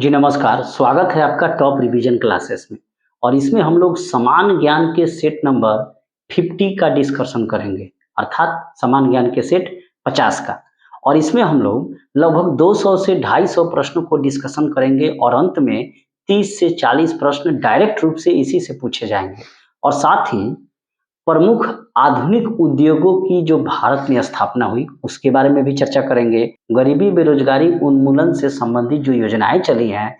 जी नमस्कार, स्वागत है आपका टॉप रिवीजन क्लासेस में। और इसमें हम लोग समान ज्ञान के सेट नंबर 50 का डिस्कशन करेंगे, अर्थात समान ज्ञान के सेट 50 का। और इसमें हम लोग लगभग 200 से 250 प्रश्नों को डिस्कशन करेंगे और अंत में 30 से 40 प्रश्न डायरेक्ट रूप से इसी से पूछे जाएंगे। और साथ ही प्रमुख आधुनिक उद्योगों की जो भारत में स्थापना हुई उसके बारे में भी चर्चा करेंगे। गरीबी बेरोजगारी उन्मूलन से संबंधित जो योजनाएं चली हैं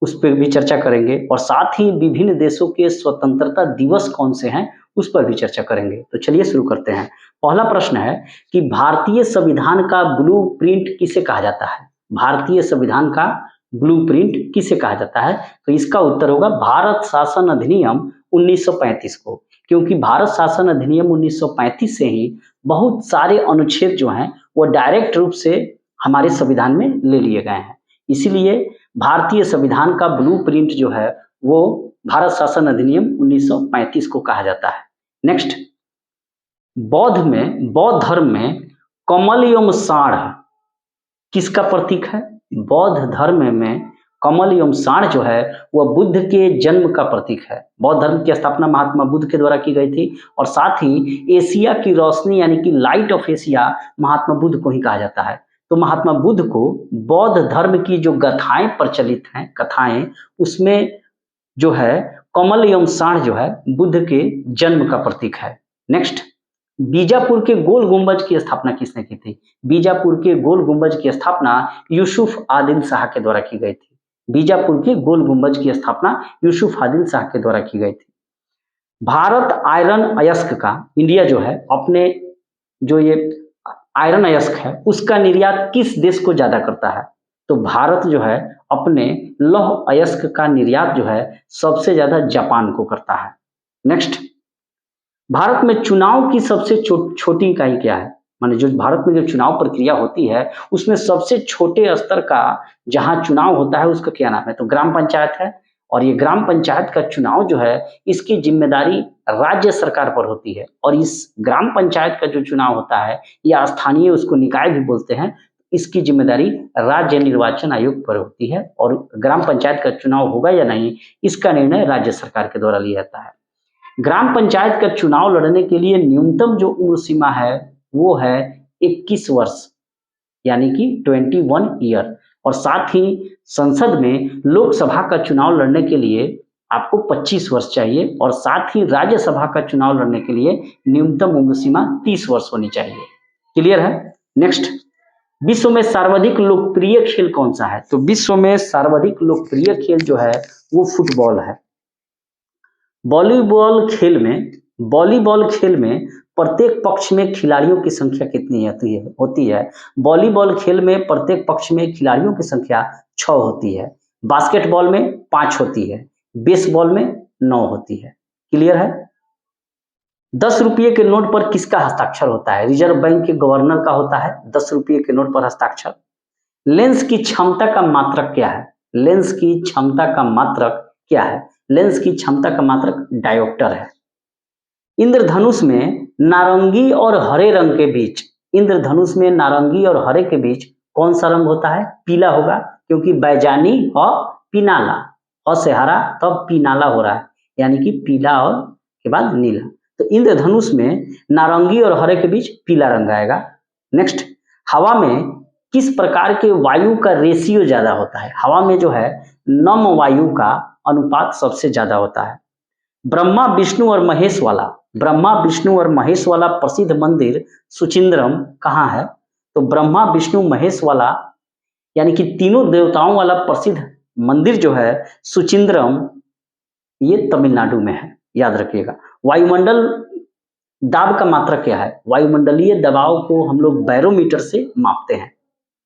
उस पर भी चर्चा करेंगे और साथ ही विभिन्न देशों के स्वतंत्रता दिवस कौन से हैं उस पर भी चर्चा करेंगे। तो चलिए शुरू करते हैं। पहला प्रश्न है कि भारतीय संविधान का ब्लूप्रिंट किसे कहा जाता है? भारतीय संविधान का ब्लूप्रिंट किसे कहा जाता है? तो इसका उत्तर होगा भारत शासन अधिनियम 1935 को, क्योंकि भारत शासन अधिनियम 1935 से ही बहुत सारे अनुच्छेद जो हैं वो डायरेक्ट रूप से हमारे संविधान में ले लिए गए हैं। इसीलिए भारतीय संविधान का ब्लूप्रिंट जो है वो भारत शासन अधिनियम 1935 को कहा जाता है। नेक्स्ट, बौद्ध धर्म में कमल एवं साढ़ किसका प्रतीक है? बौद्ध धर्म में कमल एवं साढ़ जो है वह बुद्ध के जन्म का प्रतीक है। बौद्ध धर्म की स्थापना महात्मा बुद्ध के द्वारा की गई थी और साथ ही एशिया की रोशनी यानी कि light of Asia Mahatma Buddha को ही कहा जाता है। तो महात्मा बुद्ध को बौद्ध धर्म की जो गाथाएं प्रचलित हैं, कथाएं, उसमें जो है कमल एवं साढ़ जो है बुद्ध के जन्म का प्रतीक है। नेक्स्ट, बीजापुर के गोल गुंबज की स्थापना किसने की थी? बीजापुर के गोल गुंबज की स्थापना यूसुफ आदिल शाह के द्वारा की गई थी। बीजापुर के गोल गुंबज की स्थापना यूसुफ आदिल शाह के द्वारा की गई थी। भारत आयरन अयस्क का, इंडिया जो है अपने जो ये आयरन अयस्क है उसका निर्यात किस देश को ज्यादा करता है? तो भारत जो है अपने लौह अयस्क का निर्यात जो है सबसे ज्यादा जापान को करता है। नेक्स्ट, भारत में चुनाव की सबसे छोटी इकाई क्या है? माने जो भारत में जो चुनाव प्रक्रिया होती है उसमें सबसे छोटे स्तर का जहां चुनाव होता है उसका क्या नाम है? तो ग्राम पंचायत है। और ये ग्राम पंचायत का चुनाव जो है इसकी जिम्मेदारी राज्य सरकार पर होती है और इस ग्राम पंचायत का जो चुनाव होता है या स्थानीय उसको निकाय भी बोलते हैं, इसकी जिम्मेदारी राज्य निर्वाचन आयोग पर होती है और ग्राम पंचायत का चुनाव होगा या नहीं इसका निर्णय राज्य सरकार के द्वारा लिया जाता है। ग्राम पंचायत का चुनाव लड़ने के लिए न्यूनतम जो उम्र सीमा है वो है 21 वर्ष यानी कि 21 ईयर। और साथ ही संसद में लोकसभा का चुनाव लड़ने के लिए आपको 25 वर्ष चाहिए और साथ ही राज्यसभा का चुनाव लड़ने के लिए न्यूनतम उम्र सीमा 30 वर्ष होनी चाहिए। क्लियर है? नेक्स्ट, विश्व में सर्वाधिक लोकप्रिय खेल कौन सा है? तो विश्व में सर्वाधिक लोकप्रिय खेल जो है वो फुटबॉल है। वॉलीबॉल खेल में प्रत्येक पक्ष में खिलाड़ियों की संख्या कितनी होती है? वॉलीबॉल खेल में प्रत्येक पक्ष में खिलाड़ियों की संख्या 6 होती है। बास्केटबॉल में 5 होती है। बेसबॉल में 9 होती है। क्लियर है? 10 रुपये के नोट पर किसका हस्ताक्षर होता है? रिजर्व बैंक के गवर्नर का होता है 10 रुपये के नोट पर हस्ताक्षर। लेंस की क्षमता का मात्रक क्या है? लेंस की क्षमता का मात्रक क्या है? लेंस की क्षमता का मात्रक डायोप्टर है। इंद्रधनुष में नारंगी और हरे रंग के बीच, इंद्रधनुष में नारंगी और हरे के बीच कौन सा रंग होता है? पीला होगा, क्योंकि बैजानी और पिनाला, और से हरा तब पिनाला हो रहा है यानी कि पीला और के बाद नीला। तो इंद्रधनुष में नारंगी और हरे के बीच पीला रंग आएगा। नेक्स्ट, हवा में किस प्रकार के वायु का रेशियो ज्यादा होता है? हवा में जो है नम वायु का अनुपात सबसे ज्यादा होता है। ब्रह्मा विष्णु और महेश वाला प्रसिद्ध मंदिर सुचिंद्रम कहाँ है? तो ब्रह्मा विष्णु महेश वाला यानी कि तीनों देवताओं वाला प्रसिद्ध मंदिर जो है सुचिंद्रम, ये तमिलनाडु में है, याद रखिएगा। वायुमंडल दाब का मात्रक क्या है? वायुमंडलीय दबाव को हम लोग बैरोमीटर से मापते हैं,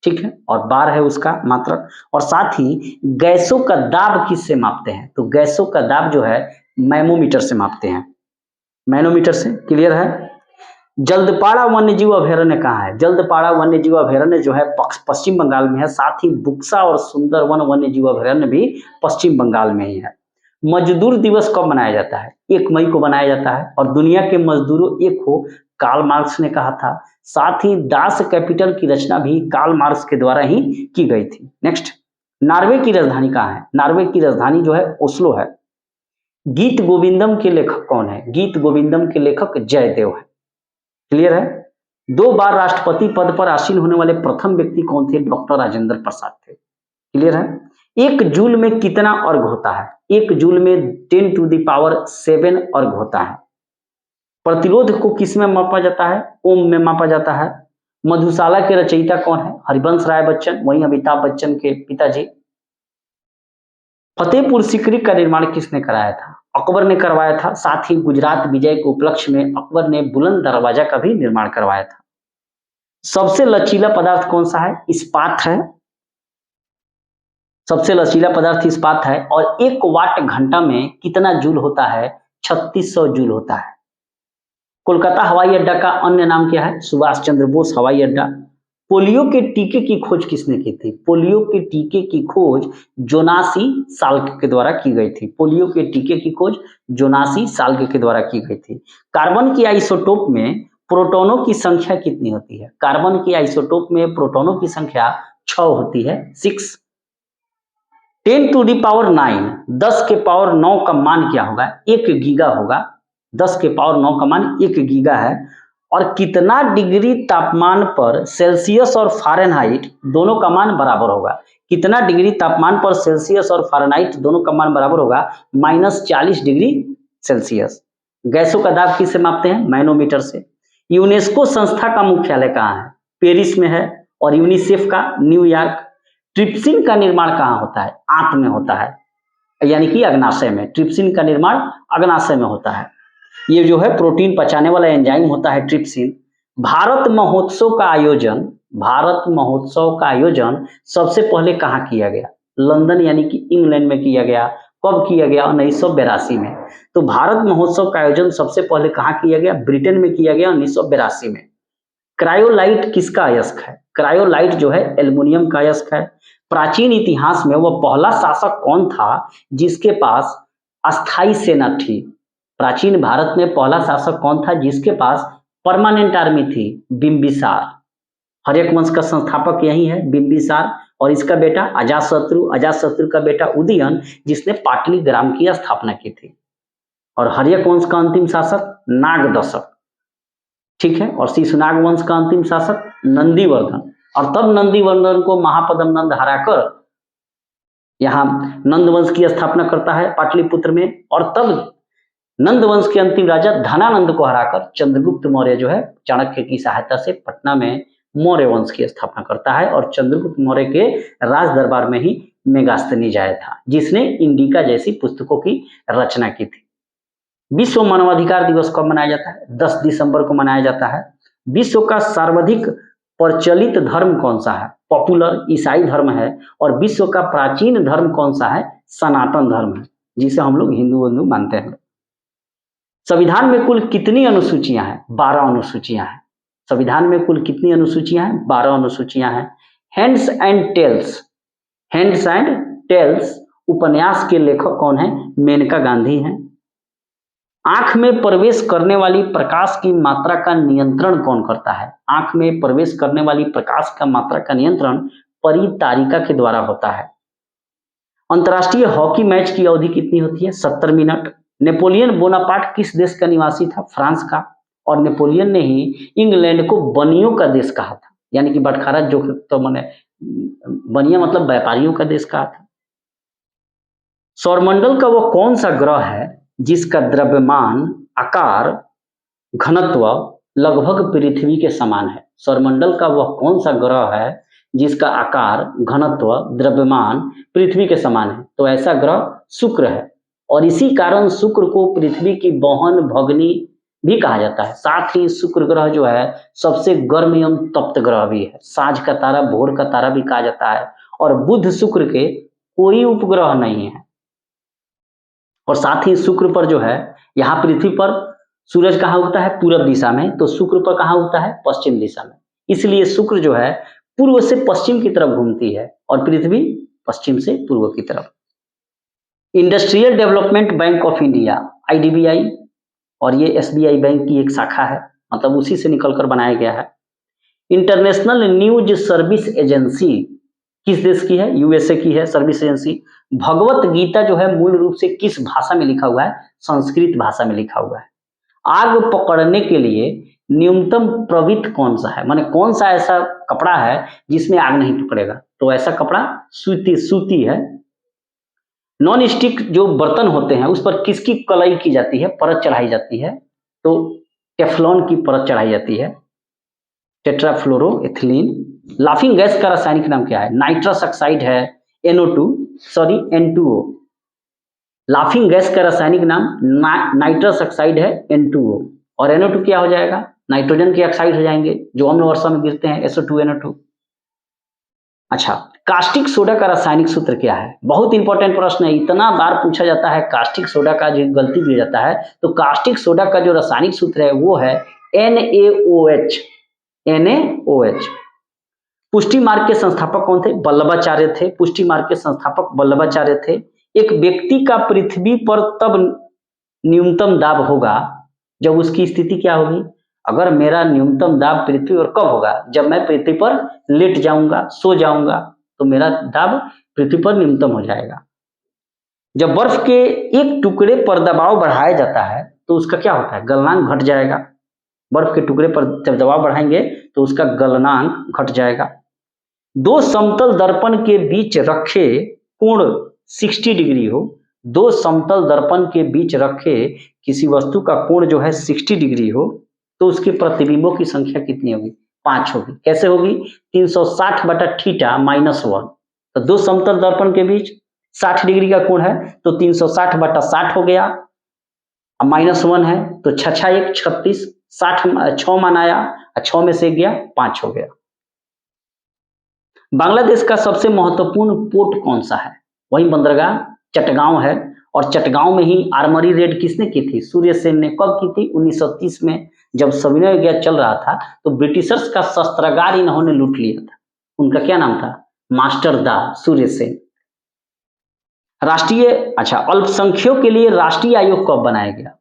ठीक है, और बार है उसका मात्रक। और साथ ही गैसों का दाब किससे मापते हैं? तो गैसों का दाब जो है मैनोमीटर से मापते हैं, मैनोमीटर से। क्लियर है? जल्दपाड़ा वन्यजीव अभयारण्य कहाँ है? जल्दपाड़ा वन्यजीव अभयारण्य जो है पश्चिम बंगाल में है। साथ ही बुक्सा और सुंदरवन वन्यजीव अभयारण्य भी पश्चिम बंगाल में ही है। मजदूर दिवस कब मनाया जाता है? 1 मई को मनाया जाता है और दुनिया के मजदूरों एक हो, कार्ल मार्क्स ने कहा था। साथ ही दास कैपिटल की रचना भी कार्ल मार्क्स के द्वारा ही की गई थी। नेक्स्ट, नॉर्वे की राजधानी कहाँ है? नॉर्वे की राजधानी जो है ओस्लो है। गीत गोविंदम के लेखक कौन है? गीत गोविंदम के लेखक जयदेव है। क्लियर है? 2 बार राष्ट्रपति पद पर आसीन होने वाले प्रथम व्यक्ति कौन थे? डॉक्टर राजेंद्र प्रसाद थे। क्लियर है? 1 जूल में कितना अर्घ होता है? 1 जूल में 10 टू द पावर 7 अर्घ होता है। प्रतिरोध को किस में मापा जाता है? ओम में मापा जाता है। मधुशाला के रचयिता कौन है? हरिवंश राय बच्चन, वहीं अमिताभ बच्चन के पिताजी। फतेहपुर सीकरी का निर्माण किसने कराया था? अकबर ने करवाया था। साथ ही गुजरात विजय के उपलक्ष्य में अकबर ने बुलंद दरवाजा का भी निर्माण करवाया था। सबसे लचीला पदार्थ कौन सा है? इस्पात है। सबसे लचीला पदार्थ इस्पात है। और 1 वाट घंटा में कितना जूल होता है? 3600 जूल होता है। कोलकाता हवाई अड्डा का अन्य नाम क्या है? सुभाष चंद्र बोस हवाई अड्डा। पोलियो के टीके की खोज किसने की थी? पोलियो के टीके की खोज जोनासी साल्क के द्वारा की गई थी। पोलियो के टीके की खोज जोनासी साल्क के द्वारा की गई थी। कार्बन की आइसोटोप में प्रोटॉनों की संख्या कितनी होती है? कार्बन की आइसोटोप में प्रोटॉनों की संख्या 6 होती है, 6। 10 टू दी पावर 9, 10 के पावर 9 का मान क्या होगा? 1 गीगा होगा। 10 के पावर 9 का मान 1 गीगा है। और कितना डिग्री तापमान पर सेल्सियस और फ़ारेनहाइट दोनों का मान बराबर होगा? कितना डिग्री तापमान पर सेल्सियस और फ़ारेनहाइट दोनों का मान बराबर होगा? -40 डिग्री सेल्सियस। गैसों का दाब किससे मापते हैं? मैनोमीटर से। यूनेस्को संस्था का मुख्यालय कहाँ है? पेरिस में है। और यूनिसेफ का न्यूयॉर्क। ट्रिप्सिन का निर्माण कहाँ होता है? आंत में होता है, यानी कि अग्नाशय में। ट्रिप्सिन का निर्माण अग्नाशय में होता है। ये जो है प्रोटीन पचाने वाला एंजाइम होता है ट्रिप्सिन। भारत महोत्सव का आयोजन सबसे पहले कहाँ किया गया? लंदन यानी कि इंग्लैंड में किया गया। कब किया गया? 1982 में। तो भारत महोत्सव का आयोजन सबसे पहले कहाँ किया गया? ब्रिटेन में किया गया 1982 में। क्रायोलाइट किसका अयस्क है? क्रायोलाइट जो है एल्युमिनियम का अयस्क है। प्राचीन इतिहास में वह पहला शासक कौन था जिसके पास अस्थाई सेना थी? प्राचीन भारत में पहला शासक कौन था जिसके पास परमानेंट आर्मी थी? बिंबिसार। हर्यक वंश का संस्थापक यही है, बिंबिसार। और इसका बेटा अजातशत्रु, अजातशत्रु का बेटा उदयन, जिसने पाटलिग्राम की स्थापना की थी। और हर्यक वंश का अंतिम शासक नागदशक, ठीक है। और शिशुनाग वंश का अंतिम शासक नंदीवर्धन। और तब नंदीवर्धन को महापद्म नंद हराकर यहाँ नंद वंश की स्थापना करता है पाटलिपुत्र में। और तब नंद वंश के अंतिम राजा धनानंद को हराकर चंद्रगुप्त मौर्य जो है चाणक्य की सहायता से पटना में मौर्य वंश की स्थापना करता है। और चंद्रगुप्त मौर्य के राज दरबार में ही मेगास्थनीज आया था, जिसने इंडिका जैसी पुस्तकों की रचना की थी। विश्व मानवाधिकार दिवस कब मनाया जाता है? 10 दिसंबर को मनाया जाता है। विश्व का सर्वाधिक प्रचलित धर्म कौन सा है? पॉपुलर ईसाई धर्म है। और विश्व का प्राचीन धर्म कौन सा है? सनातन धर्म है, जिसे हम लोग हिंदू मानते हैं। संविधान में कुल कितनी अनुसूचियां हैं? 12 अनुसूचियां हैं। संविधान में कुल कितनी अनुसूचियां हैं? 12 अनुसूचियां हैं। Hands and tails, hands and tails उपन्यास के लेखक कौन है? मेनका गांधी हैं। आंख में प्रवेश करने वाली प्रकाश की मात्रा का नियंत्रण कौन करता है? आंख में प्रवेश करने वाली प्रकाश का मात्रा का नियंत्रण परितारिका के द्वारा होता है। अंतर्राष्ट्रीय हॉकी मैच की अवधि कितनी होती है? 70 मिनट। नेपोलियन बोनापार्ट किस देश का निवासी था? फ्रांस का। और नेपोलियन ने ही इंग्लैंड को बनियों का देश कहा था, यानी कि बटखरा जो तो मैंने बनिया मतलब व्यापारियों का देश कहा था। सौरमंडल का वह कौन सा ग्रह है जिसका द्रव्यमान, आकार, घनत्व लगभग पृथ्वी के समान है? सौरमंडल का वह कौन सा ग्रह है जिसका आकार, घनत्व, द्रव्यमान पृथ्वी के समान है? तो ऐसा ग्रह शुक्र है। और इसी कारण शुक्र को पृथ्वी की बहन भगनी भी कहा जाता है। साथ ही शुक्र ग्रह जो है सबसे गर्म एवं तप्त ग्रह भी है। साँझ का तारा, भोर का तारा भी कहा जाता है। और बुध शुक्र के कोई उपग्रह नहीं है। और साथ ही शुक्र पर जो है, यहाँ पृथ्वी पर सूरज कहाँ उगता है? पूरब दिशा में। तो शुक्र पर कहाँ उगता है? पश्चिम दिशा में। इसलिए शुक्र जो है पूर्व से पश्चिम की तरफ घूमती है और पृथ्वी पश्चिम से पूर्व की तरफ। Industrial development bank of India, IDBI, और ये SBI बैंक की एक शाखा है, मतलब उसी से निकलकर बनाया गया है। इंटरनेशनल न्यूज सर्विस एजेंसी किस देश की है? यूएसए की है सर्विस एजेंसी। भगवत गीता जो है मूल रूप से किस भाषा में लिखा हुआ है? संस्कृत भाषा में लिखा हुआ है। आग पकड़ने के लिए न्यूनतम प्रवृत्त कौन सा है? माने कौन सा ऐसा कपड़ा है जिसमें आग नहीं पकड़ेगा? तो ऐसा कपड़ा सूती है। नॉन स्टिक जो बर्तन होते हैं उस पर किसकी कलाई की जाती है, परत चढ़ाई जाती है? तो टेफ्लॉन की परत चढ़ाई जाती है। टेट्राफ्लोरोएथिलीन। लाफिंग गैस का रासायनिक नाम क्या है? नाइट्रस ऑक्साइड है, N2O। लाफिंग गैस का रासायनिक नाम नाइट्रस ऑक्साइड है, N2O। और NO2 क्या हो जाएगा? नाइट्रोजन के ऑक्साइड हो जाएंगे जो अम्ल वर्षा में गिरते हैं, SO2 NO2। अच्छा, कास्टिक सोडा का रासायनिक सूत्र क्या है? बहुत इंपॉर्टेंट प्रश्न है, इतना बार पूछा जाता है कास्टिक सोडा का, जो गलती भी जाता है। तो कास्टिक सोडा का जो रासायनिक सूत्र है वो है NaOH। पुष्टि मार्ग के संस्थापक कौन थे? वल्लभाचार्य थे। पुष्टि मार्ग के संस्थापक वल्लभाचार्य थे। एक व्यक्ति का पृथ्वी पर तब न्यूनतम दाब होगा जब उसकी स्थिति क्या होगी? अगर मेरा न्यूनतम दाब पृथ्वी पर कब होगा? जब मैं पृथ्वी पर लेट जाऊंगा, सो जाऊंगा, तो मेरा दाब पृथ्वी पर न्यूनतम हो जाएगा। जब बर्फ के एक टुकड़े पर दबाव बढ़ाया जाता है तो उसका क्या होता है? गलनांक घट जाएगा। बर्फ के टुकड़े पर जब दबाव बढ़ाएंगे तो उसका गलनांक घट जाएगा। दो समतल दर्पण के बीच रखे कोण 60 डिग्री हो, दो समतल दर्पण के बीच रखे किसी वस्तु का कोण जो है 60 डिग्री हो, तो उसके प्रतिबिंबों की संख्या कितनी होगी? 5 होगी। कैसे होगी? 360 बटा थीटा -1। तो दो समतल दर्पण के बीच 60 डिग्री का कोण है तो 360 बटा 60 हो गया, -1 है तो 6 1 36, 60 6 मान आया, 6 में से 1 गया, 5 हो गया। बांग्लादेश का सबसे महत्वपूर्ण पोर्ट कौन सा है? वही बंदरगाह चटगांव है। और चटगांव में ही आर्मरी रेड किसने की थी? सूर्य सेन ने। कब की थी? 1930 में, जब सविनय युद्ध चल रहा था तो ब्रिटिशर्स का शस्त्रागार इन्होंने लूट लिया था। उनका क्या नाम था? मास्टर दा सूर्य सेन। राष्ट्रीय अल्पसंख्यकों के लिए राष्ट्रीय आयोग कब बनाया गया?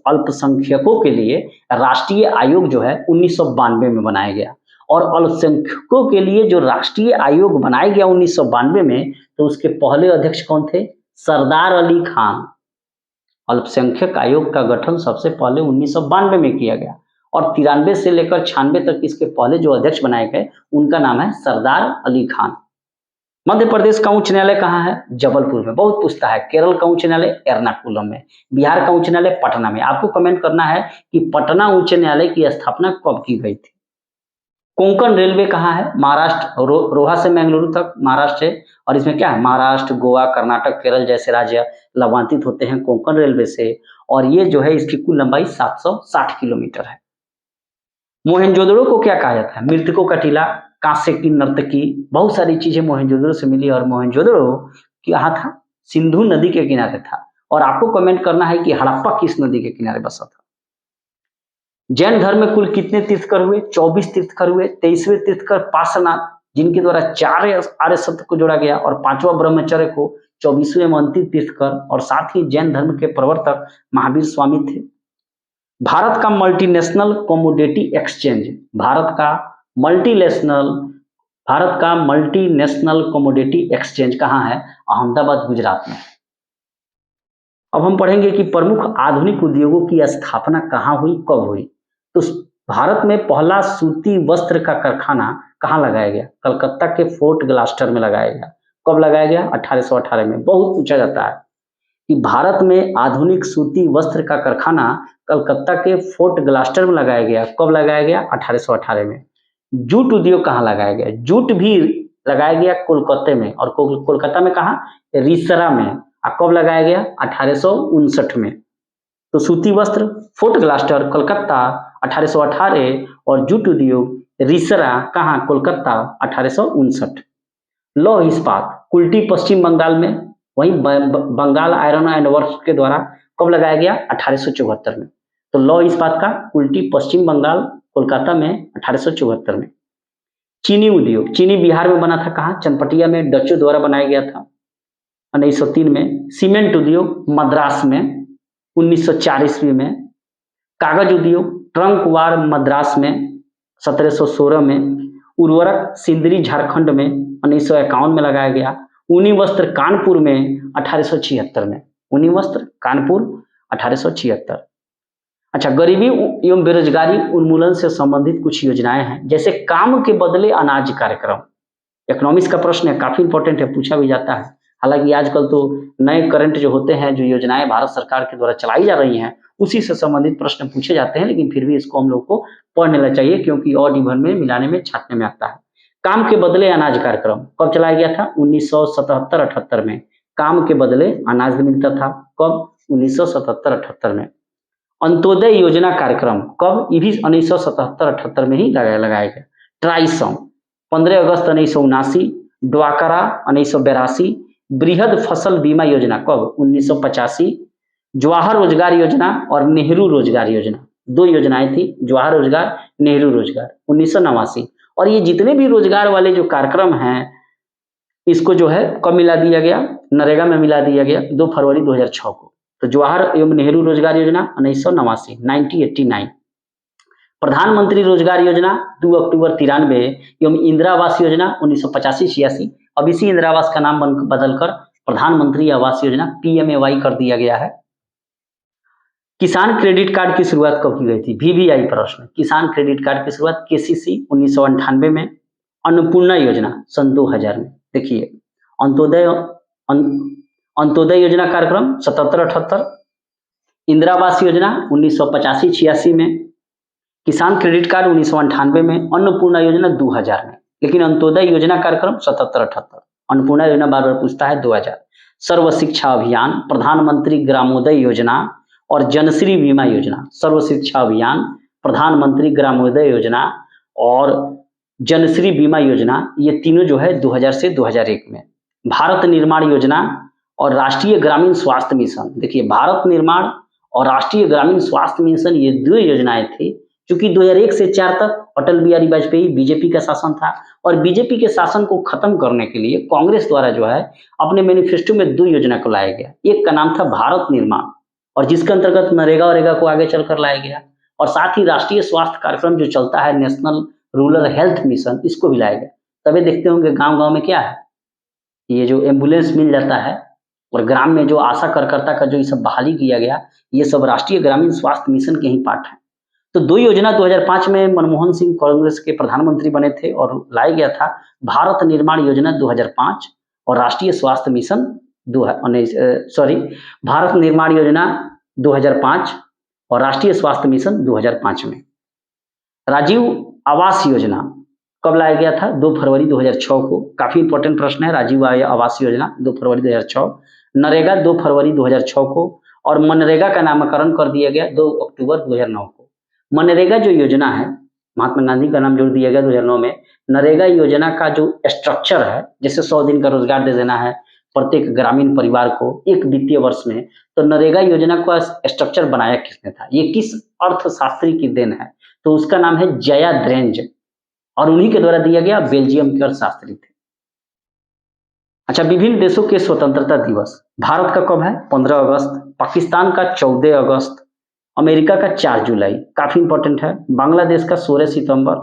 अल्पसंख्यकों के लिए राष्ट्रीय आयोग जो है 1992 में बनाया गया। और अल्पसंख्यकों के लिए जो राष्ट्रीय आयोग बनाया गया 1992 में, तो उसके पहले अध्यक्ष कौन थे? सरदार अली खान। अल्पसंख्यक आयोग का गठन सबसे पहले 1992 में किया गया और 93 से लेकर 96 तक इसके पहले जो अध्यक्ष बनाए गए उनका नाम है सरदार अली खान। मध्य प्रदेश का उच्च न्यायालय कहाँ है? जबलपुर में। बहुत पूछता है। केरल का उच्च न्यायालय एर्नाकुलम में। बिहार का उच्च न्यायालय पटना में। आपको कमेंट करना है कि पटना उच्च न्यायालय की स्थापना कब की गई थी। कोंकण रेलवे कहाँ है? महाराष्ट्र। रोहा से मंगलुरु तक महाराष्ट्र है। और इसमें क्या है? महाराष्ट्र, गोवा, कर्नाटक, केरल जैसे राज्य लाभान्वित होते हैं कोंकण रेलवे से। और ये जो है इसकी कुल लंबाई 760 किलोमीटर है। मोहनजोदड़ो को क्या कहा जाता है? मृतकों का टीला, कांस्य की नर्तकी, बहुत सारी चीजें मोहनजोदड़ो से मिली। और मोहनजोदड़ो कहाँ था? सिंधु नदी के किनारे था। और आपको कमेंट करना है कि हड़प्पा किस नदी के किनारे बसा था। जैन धर्म में कुल कितने तीर्थकर हुए? 24 तीर्थकर हुए। 23वें तीर्थकर पार्श्वनाथ, जिनके द्वारा 4 आर्य सत्य को जोड़ा गया, और 5वां ब्रह्मचर्य को 24वें मंत्री तीर्थकर, और साथ ही जैन धर्म के प्रवर्तक महावीर स्वामी थे। भारत का मल्टीनेशनल कमोडिटी एक्सचेंज, भारत का मल्टीनेशनल कमोडिटी एक्सचेंज कहाँ है? अहमदाबाद, गुजरात में। अब हम पढ़ेंगे कि प्रमुख आधुनिक उद्योगों की स्थापना कहाँ हुई, कब हुई। तो भारत में पहला सूती वस्त्र का कारखाना कहाँ लगाया गया? कलकत्ता के फोर्ट ग्लास्टर में लगाया गया। कब लगाया गया? 1818 में। बहुत पूछा जाता है कि भारत में आधुनिक सूती वस्त्र का कारखाना कलकत्ता के फोर्ट ग्लास्टर में लगाया गया। कब लगाया गया? 1818 में। जूट उद्योग कहाँ लगाया गया? जूट भी लगाया गया कोलकाता में। और कोलकाता में कहाँ? रिसरा में। कब लगाया गया? 1859 में। तो सूती वस्त्र फोर्ट ग्लास्टर कलकत्ता 1818, और जूट उद्योग रिसरा कहाँ? कोलकाता 1859। लौह इस्पात कुल्टी पश्चिम बंगाल में, वहीं बंगाल आयरन एंड वर्क्स के द्वारा कब लगाया गया? 1874 में। तो लौह इस्पात का कुल्टी पश्चिम बंगाल कोलकाता में 1874 में। चीनी उद्योग, चीनी बिहार में बना था। कहाँ? चनपटिया में, डचों द्वारा बनाया गया था 1903 में। सीमेंट उद्योग मद्रास में 1904 ईस्वी में। कागज उद्योग ट्रंक वार मद्रास में 1716 में। उर्वरक सिंदरी झारखंड में 1951 में लगाया गया। ऊनी वस्त्र कानपुर में 1876 में। ऊनी वस्त्र कानपुर 1876। अच्छा, गरीबी एवं बेरोजगारी उन्मूलन से संबंधित कुछ योजनाएं हैं, जैसे काम के बदले अनाज कार्यक्रम। इकोनॉमिक्स का प्रश्न है, काफी इंपॉर्टेंट है, पूछा भी जाता है। हालांकि आजकल तो नए करंट जो होते हैं, जो योजनाएं भारत सरकार के द्वारा चलाई जा रही हैं, उसी से संबंधित प्रश्न पूछे जाते हैं, लेकिन फिर भी इसको हम लोग को पढ़ लेना चाहिए, क्योंकि और निबंध में मिलाने में छाटने में आता है। काम के बदले अनाज कार्यक्रम कब चलाया गया था? 1977-78 में। काम के बदले अनाज मिलता था कब? 1977-78 में। अंत्योदय योजना कार्यक्रम कब? ये भी 1977-78 में ही लगाया गया। ट्राइसम 15 अगस्त 1979। ड्वाकरा 1982। बृहद फसल बीमा योजना कब? 1985। जवाहर रोजगार योजना और नेहरू रोजगार योजना, दो योजनाएं थी, जवाहर रोजगार, नेहरू रोजगार, 1989। और ये जितने भी रोजगार वाले जो कार्यक्रम हैं, इसको जो है कब मिला दिया गया? नरेगा में मिला दिया गया 2 फरवरी 2006 को। तो जवाहर एवं नेहरू रोजगार योजना 1989, 1989। प्रधानमंत्री रोजगार योजना 2 अक्टूबर 93 एवं इंदिरा आवास योजना 1985-86। अब इसी इंदिरा आवास का नाम बदलकर प्रधानमंत्री आवास योजना PMAY कर दिया गया है। किसान क्रेडिट कार्ड की शुरुआत कब की गई थी? VVI प्रश्न। किसान क्रेडिट कार्ड की शुरुआत KCC 1998 में। अन्नपूर्णा योजना सन 2000 में। देखिए, अंत्योदय योजना कार्यक्रम 77-78। इंदिरा आवास योजना 1985-86 में। किसान क्रेडिट कार्ड 1998 में। अन्नपूर्णा योजना 2000 में। लेकिन अंत्योदय योजना कार्यक्रम 77-78। अन्नपूर्णा योजना बार बार पूछता है 2000। सर्व शिक्षा अभियान, प्रधानमंत्री ग्रामोदय योजना और जनश्री बीमा योजना। सर्व शिक्षा अभियान, प्रधानमंत्री ग्रामोदय योजना और जनश्री बीमा योजना, ये तीनों जो है 2000 से 2001 में। भारत निर्माण योजना और राष्ट्रीय ग्रामीण स्वास्थ्य मिशन। देखिए, भारत निर्माण और राष्ट्रीय ग्रामीण स्वास्थ्य मिशन, ये दो योजनाएं थी, क्योंकि 2001 से 4 तक अटल बिहारी वाजपेयी बीजेपी का शासन था, और बीजेपी के शासन को खत्म करने के लिए कांग्रेस द्वारा जो है अपने मैनिफेस्टो में 2 योजना को लाया गया। एक का नाम था भारत निर्माण, और जिसके अंतर्गत नरेगा और को आगे चलकर लाया गया, और साथ ही राष्ट्रीय स्वास्थ्य कार्यक्रम जो चलता है, नेशनल रूरल हेल्थ मिशन, इसको भी लाया गया। तभी देखते होंगे गांव-गांव में क्या है, ये जो एम्बुलेंस मिल जाता है, और ग्राम में जो आशा कार्यकर्ता का जो ये सब बहाली किया गया, ये सब राष्ट्रीय ग्रामीण स्वास्थ्य मिशन के ही पार्ट है। तो 2 योजना 2005 में मनमोहन सिंह कांग्रेस के प्रधानमंत्री बने थे और लाया गया था, भारत निर्माण योजना 2005 और राष्ट्रीय स्वास्थ्य मिशन भारत निर्माण योजना 2005 और राष्ट्रीय स्वास्थ्य मिशन 2005 में। राजीव आवास योजना कब लाया गया था? 2 फरवरी 2006 को। काफी इंपॉर्टेंट प्रश्न है। राजीव आवास योजना 2 फरवरी 2006। नरेगा 2 फरवरी 2006 को, और मनरेगा का नामकरण कर दिया गया 2 अक्टूबर 2009 को। मनरेगा जो योजना है, महात्मा गांधी का नाम जोड़ दिया गया 2009 में। नरेगा योजना का जो स्ट्रक्चर है, जैसे 100 दिन का रोजगार दे देना है प्रत्येक ग्रामीण परिवार को 1 वित्तीय वर्ष में, तो नरेगा योजना का स्ट्रक्चर बनाया किसने था? ये किस अर्थशास्त्री की देन है? तो उसका नाम है जयाद्रेंज, और उन्हीं के द्वारा दिया गया। बेल्जियम के अर्थशास्त्री थे। अच्छा, विभिन्न देशों के स्वतंत्रता दिवस। भारत का कब है? 15 अगस्त। पाकिस्तान का 14 अगस्त। अमेरिका का 4 जुलाई, काफी इंपॉर्टेंट है। बांग्लादेश का 16 सितंबर।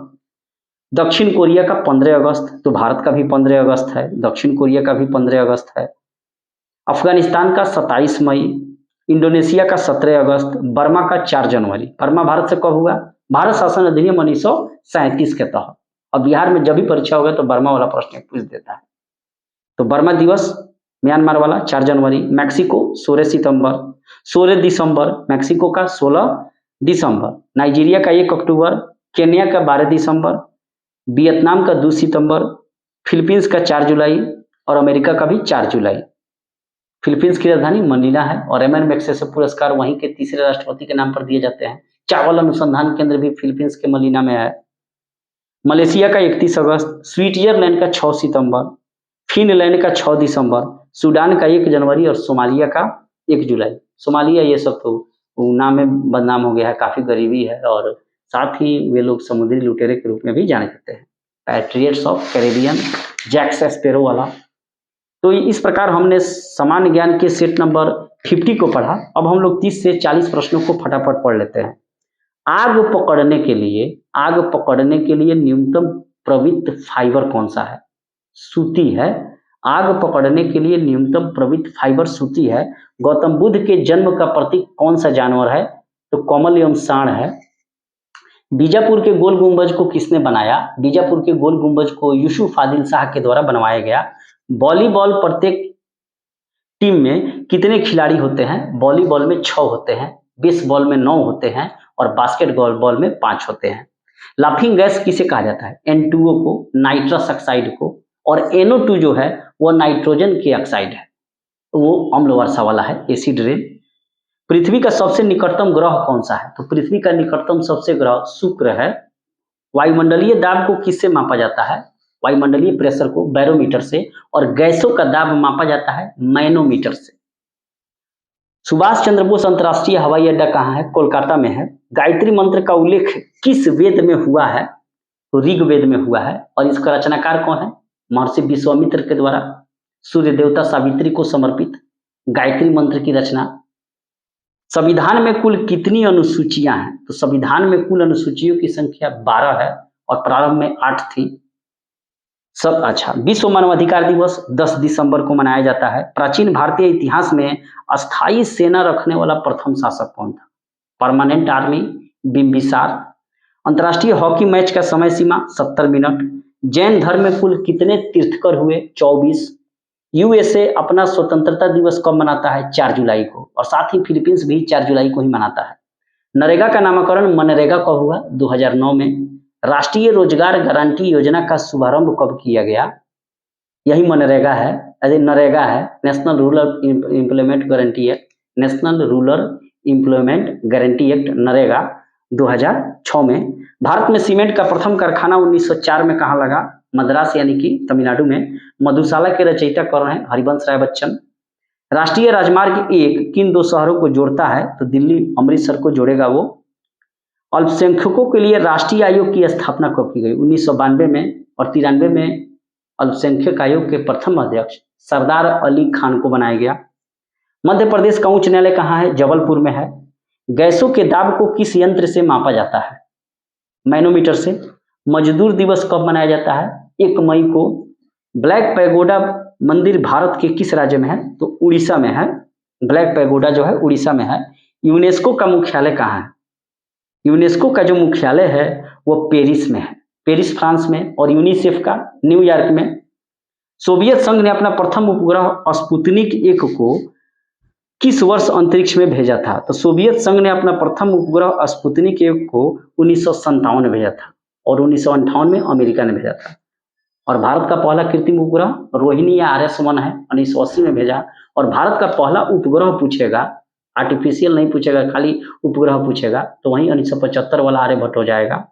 दक्षिण कोरिया का 15 अगस्त। तो भारत का भी 15 अगस्त है, दक्षिण कोरिया का भी 15 अगस्त है। अफगानिस्तान का 27 मई। इंडोनेशिया का 17 अगस्त। बर्मा का 4 जनवरी। बर्मा भारत से कब हुआ? भारत शासन अधिनियम 1937 के तहत। और बिहार में जब भी परीक्षा होगा तो बर्मा वाला प्रश्न पूछ देता है। तो बर्मा दिवस म्यांमार वाला 4 जनवरी। मैक्सिको 16 दिसंबर। मैक्सिको का 16 दिसंबर। नाइजीरिया का 1 अक्टूबर। केन्या का 12 दिसंबर। वियतनाम का 2 सितंबर। फिलीपींस का 4 जुलाई और अमेरिका का भी 4 जुलाई। फिलीपींस की राजधानी मनीला है, और एमएन मैग्सेसे पुरस्कार वहीं के तीसरे राष्ट्रपति के नाम पर दिए जाते हैं। चावल अनुसंधान केंद्र भी फिलीपींस के मनीला में है। मलेशिया का 31 अगस्त। स्विट्जरलैंड का 6 सितंबर। फिनलैंड का 6 दिसंबर। सूडान का 1 जनवरी और सोमालिया का 1 जुलाई। सोमालिया ये सब तो नाम में बदनाम हो गया है, काफी गरीबी है, और साथ ही वे लोग समुद्री लुटेरे के रूप में भी जाने जाते हैं। Patriots of Caribbean, Jack Sparrow वाला। तो इस प्रकार हमने सामान्य ज्ञान के सेट नंबर 50 को पढ़ा। अब हम लोग 30 से 40 प्रश्नों को फटाफट पढ़ लेते हैं। आग पकड़ने के लिए न्यूनतम प्रवृत्त फाइबर कौन सा है? सूती है। आग पकड़ने के लिए न्यूनतम प्रवृत्त फाइबर सूती है। गौतम बुद्ध के जन्म का प्रतीक कौन सा जानवर है? तो कमल एवं साण है। बीजापुर के गोल गुंबज को किसने बनाया? बीजापुर के गोल गुंबज को यूसुफ आदिल शाह के द्वारा बनवाया गया। वॉलीबॉल प्रत्येक टीम में कितने खिलाड़ी होते हैं? वॉलीबॉल में 6 होते हैं, बेसबॉल में 9 होते हैं और बास्केटबॉल में 5 होते हैं। लाफिंग गैस किसे कहा जाता है? N2O को, नाइट्रस ऑक्साइड को, और NO2 जो है वो नाइट्रोजन के ऑक्साइड है, वो अम्ल वर्षा वाला है, एसिड रेन। पृथ्वी का सबसे निकटतम ग्रह कौन सा है? तो पृथ्वी का निकटतम सबसे ग्रह शुक्र है। वायुमंडलीय दाब को किससे मापा जाता है? वायुमंडलीय प्रेशर को बैरोमीटर से, और गैसों का दाब मापा जाता है मैनोमीटर से। सुभाष चंद्र बोस अंतर्राष्ट्रीय हवाई अड्डा कहाँ है? कोलकाता में है। गायत्री मंत्र का उल्लेख किस वेद में हुआ है? तो ऋग्वेद में हुआ है। और इसका रचनाकार कौन है? महर्षि विश्वामित्र के द्वारा सूर्य देवता सावित्री को समर्पित गायत्री मंत्र की रचना। संविधान में कुल कितनी अनुसूचियां हैं? तो संविधान में कुल अनुसूचियों की संख्या 12 है और प्रारंभ में 8 थी। सब अच्छा। विश्व मानवाधिकार दिवस 10 दिसंबर को मनाया जाता है। प्राचीन भारतीय इतिहास में अस्थायी सेना रखने वाला प्रथम शासक कौन था? Permanent army Bimbisara. अंतर्राष्ट्रीय हॉकी मैच का समय सीमा 70 मिनट। जैन धर्म में कुल कितने तीर्थकर हुए? 24। यूएसए अपना स्वतंत्रता दिवस कब मनाता है? 4 जुलाई को। और साथ ही फिलीपींस भी 4 जुलाई को ही मनाता है। नरेगा का नामकरण मनरेगा कब हुआ? 2009 में। राष्ट्रीय रोजगार गारंटी योजना का शुभारंभ कब किया गया? यही मनरेगा है, अरे नरेगा है, national rural employment guarantee act. National rural employment guarantee act NREGA 2006 में। भारत में सीमेंट का प्रथम कारखाना 1904 में कहाँ लगा? मद्रास यानी कि तमिलनाडु में। मधुशाला के रचयिता कौन है? हरिवंश राय बच्चन। राष्ट्रीय राजमार्ग 1 किन 2 शहरों को जोड़ता है? तो दिल्ली अमृतसर को जोड़ेगा वो। अल्पसंख्यकों के लिए राष्ट्रीय आयोग की स्थापना कब की गई? 1992 में। और 93 में अल्पसंख्यक आयोग के प्रथम अध्यक्ष सरदार अली खान को बनाया गया। मध्य प्रदेश का उच्च न्यायालय कहाँ है? जबलपुर में है। गैसों के दाब को किस यंत्र से मापा जाता है? मैनोमीटर से। मजदूर दिवस कब मनाया जाता है? 1 मई को। ब्लैक पैगोडा मंदिर भारत के किस राज्य में है? तो उड़ीसा में है। ब्लैक पैगोडा जो है उड़ीसा में है। यूनेस्को का मुख्यालय कहाँ है? यूनेस्को का जो मुख्यालय है वो पेरिस में है, पेरिस फ्रांस में। और यूनिसेफ का न्यूयॉर्क में। सोवियत संघ ने अपना प्रथम उपग्रह स्पुतनिक 1 को किस वर्ष अंतरिक्ष में भेजा था? तो सोवियत संघ ने अपना प्रथम उपग्रह स्पुतनिक 1 को 1957 में भेजा था और 1958 में अमेरिका ने भेजा था। और भारत का पहला कृत्रिम उपग्रह रोहिणी या RS-1 है, 1980 में भेजा। और भारत का पहला उपग्रह पूछेगा, आर्टिफिशियल नहीं पूछेगा, खाली उपग्रह पूछेगा, तो वहीं 1975 वाला आर्यभट्ट हो जाएगा।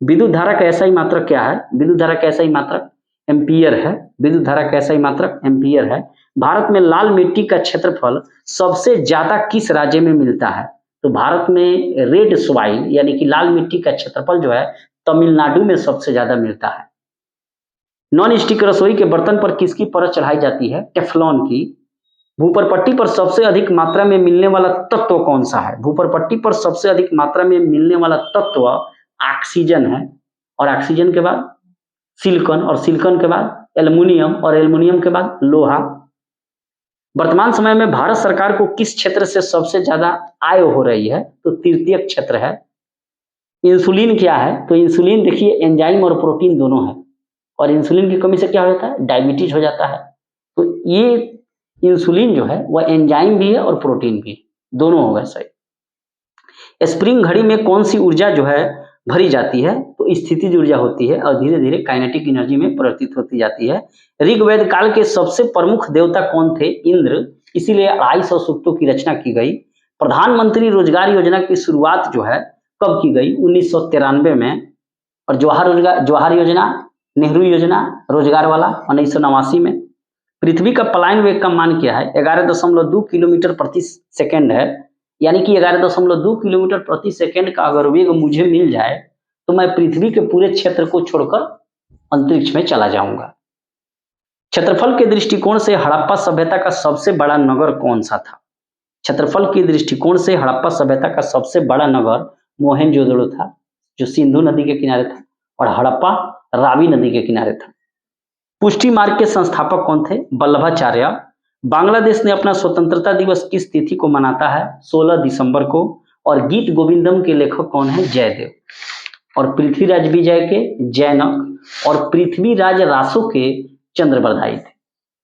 विद्युत धारा का ऐसा ही मात्रक क्या है? विद्युत धारा का ऐसा ही मात्रक एम्पियर है। विद्युत धारा का ऐसा ही मात्रक एम्पियर है। भारत में लाल मिट्टी का क्षेत्रफल सबसे ज्यादा किस राज्य में मिलता है? तो भारत में रेड सॉइल यानी कि लाल मिट्टी का क्षेत्रफल जो है तमिलनाडु में सबसे ज्यादा मिलता है। नॉन स्टिक रसोई के बर्तन पर किसकी परत चढ़ाई जाती है? टेफ्लॉन की। भूपरपट्टी पर सबसे अधिक मात्रा में मिलने वाला तत्व कौन सा है? भूपरपट्टी पर सबसे अधिक मात्रा में मिलने वाला तत्व ऑक्सीजन है। और ऑक्सीजन के बाद सिलिकॉन, और सिलिकॉन के बाद एल्युमिनियम, और एल्युमिनियम के बाद लोहा। वर्तमान समय में भारत सरकार को किस क्षेत्र से सबसे ज्यादा आय हो रही है? तो तृतीयक क्षेत्र है। इंसुलिन क्या है? तो इंसुलिन देखिए एंजाइम और प्रोटीन दोनों है। और इंसुलिन की कमी से क्या होता है? डायबिटीज हो जाता है। तो ये इंसुलिन जो है वह एंजाइम भी है और प्रोटीन भी, दोनों होगा सही। स्प्रिंग घड़ी में कौन सी ऊर्जा जो है भरी जाती है? तो स्थितिज ऊर्जा होती है और धीरे धीरे काइनेटिक एनर्जी में परिवर्तित होती जाती है। ऋग्वेद काल के सबसे प्रमुख देवता कौन थे? इंद्र। इसीलिए 250 सूक्तों की रचना की गई। प्रधानमंत्री रोजगार योजना की शुरुआत जो है कब की गई? 1993 में। और जवाहर योजना, नेहरू योजना रोजगार वाला 1989 में। पृथ्वी का पलायन वेग का मान क्या है? 11.2 किलोमीटर प्रति सेकेंड है। यानी कि 11.2 किलोमीटर प्रति सेकेंड का अगर वेग मुझे मिल जाए तो मैं पृथ्वी के पूरे क्षेत्र को छोड़कर अंतरिक्ष में चला जाऊंगा। क्षेत्रफल के दृष्टिकोण से हड़प्पा सभ्यता का सबसे बड़ा नगर कौन सा था? क्षेत्रफल के दृष्टिकोण से हड़प्पा सभ्यता का सबसे बड़ा नगर मोहनजोदड़ो था, जो सिंधु नदी के किनारे था। और हड़प्पा रावी नदी के किनारे था। पुष्टि मार्ग के संस्थापक कौन थे? वल्लभाचार्य। बांग्लादेश ने अपना स्वतंत्रता दिवस किस तिथि को मनाता है? 16 दिसंबर को। और गीत गोविंदम के लेखक कौन है? जयदेव। और पृथ्वीराज विजय के जैनक और पृथ्वीराज रासो के चंद्रबरदाई थे।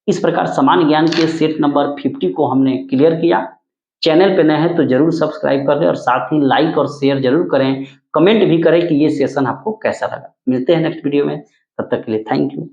इस प्रकार समान ज्ञान के सेट नंबर 50 को हमने क्लियर किया। चैनल पे नए हैं तो जरूर सब्सक्राइब कर लें और साथ ही लाइक और शेयर जरूर करें, कमेंट भी करें कि ये सेशन आपको कैसा लगा। मिलते हैं नेक्स्ट वीडियो में, तब तक के लिए थैंक यू।